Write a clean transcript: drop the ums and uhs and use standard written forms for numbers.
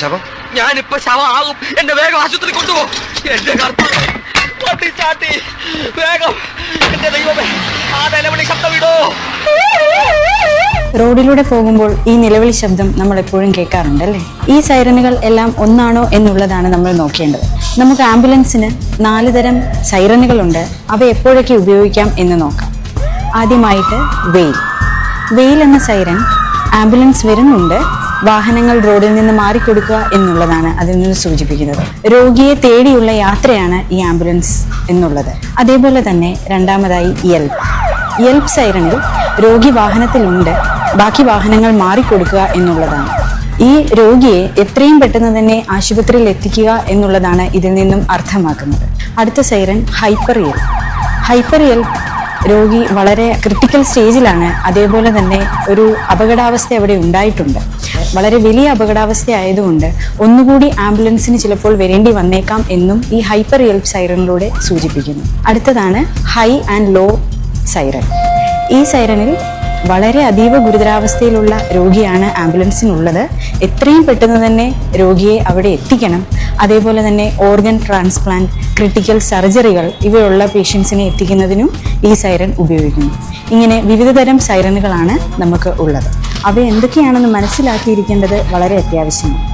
ശവം? ഞാനിപ്പോ ശവമാകും. എന്നെ വേഗം ആശുപത്രി കൊണ്ടുപോകും. എന്റെ ചാട്ടി വേഗം. എന്റെ ദൈവമേ, ആ നിലവിളി ശബ്ദം വിടോ. റോഡിലൂടെ പോകുമ്പോൾ ഈ നിലവിളി ശബ്ദം നമ്മൾ എപ്പോഴും കേൾക്കാറുണ്ടല്ലേ? ഈ സൈറനുകൾ എല്ലാം ഒന്നാണോ എന്നുള്ളതാണ് നമ്മൾ നോക്കേണ്ടത്. നമുക്ക് ആംബുലൻസിന് 4 തരം സൈറനുകളുണ്ട്. അവ എപ്പോഴൊക്കെ ഉപയോഗിക്കാം എന്ന് നോക്കാം. ആദ്യമായിട്ട് വെയിൽ എന്ന സൈറൻ ആംബുലൻസ് വരുന്നുണ്ട്, വാഹനങ്ങൾ റോഡിൽ നിന്ന് മാറിക്കൊടുക്കുക എന്നുള്ളതാണ് അതിൽ നിന്ന് സൂചിപ്പിക്കുന്നത്. രോഗിയെ തേടിയുള്ള യാത്രയാണ് ഈ ആംബുലൻസ് എന്നുള്ളത്. അതേപോലെ തന്നെ രണ്ടാമതായി യെൽപ്പ് സൈറണിൽ രോഗി വാഹനത്തിലുണ്ട്, ബാക്കി വാഹനങ്ങൾ മാറിക്കൊടുക്കുക എന്നുള്ളതാണ്. ഈ രോഗിയെ എത്രയും പെട്ടെന്ന് തന്നെ ആശുപത്രിയിൽ എത്തിക്കുക എന്നുള്ളതാണ് ഇതിൽ നിന്നും അർത്ഥമാക്കുന്നത്. അടുത്ത സൈറൻ ഹൈപ്പർ യെൽപ്പ് രോഗി വളരെ ക്രിട്ടിക്കൽ സ്റ്റേജിലാണ്. അതേപോലെ തന്നെ ഒരു അപകടാവസ്ഥ അവിടെ ഉണ്ടായിട്ടുണ്ട്. വളരെ വലിയ അപകടാവസ്ഥ ആയതുകൊണ്ട് ഒന്നുകൂടി ആംബുലൻസിന് ചിലപ്പോൾ വരേണ്ടി വന്നേക്കാം എന്നും ഈ ഹൈപ്പർ യെൽപ്പ് സൈറനിലൂടെ സൂചിപ്പിക്കുന്നു. അടുത്തതാണ് ഹൈ ആൻഡ് ലോ സൈറൻ. ഈ സൈറനിൽ വളരെ അതീവ ഗുരുതരാവസ്ഥയിലുള്ള രോഗിയാണ് ആംബുലൻസിനുള്ളത്. എത്രയും പെട്ടെന്ന് തന്നെ രോഗിയെ അവിടെ എത്തിക്കണം. അതേപോലെ തന്നെ ഓർഗൻ ട്രാൻസ്പ്ലാന്റ്, ക്രിട്ടിക്കൽ സർജറികൾ ഇവയുള്ള പേഷ്യൻസിനെ എത്തിക്കുന്നതിനും ഈ സൈറൻ ഉപയോഗിക്കുന്നു. ഇങ്ങനെ വിവിധ തരം സൈറനുകളാണ് നമുക്ക് ഉള്ളത്. അവ എന്തൊക്കെയാണെന്ന് മനസ്സിലാക്കിയിരിക്കേണ്ടത് വളരെ അത്യാവശ്യമാണ്.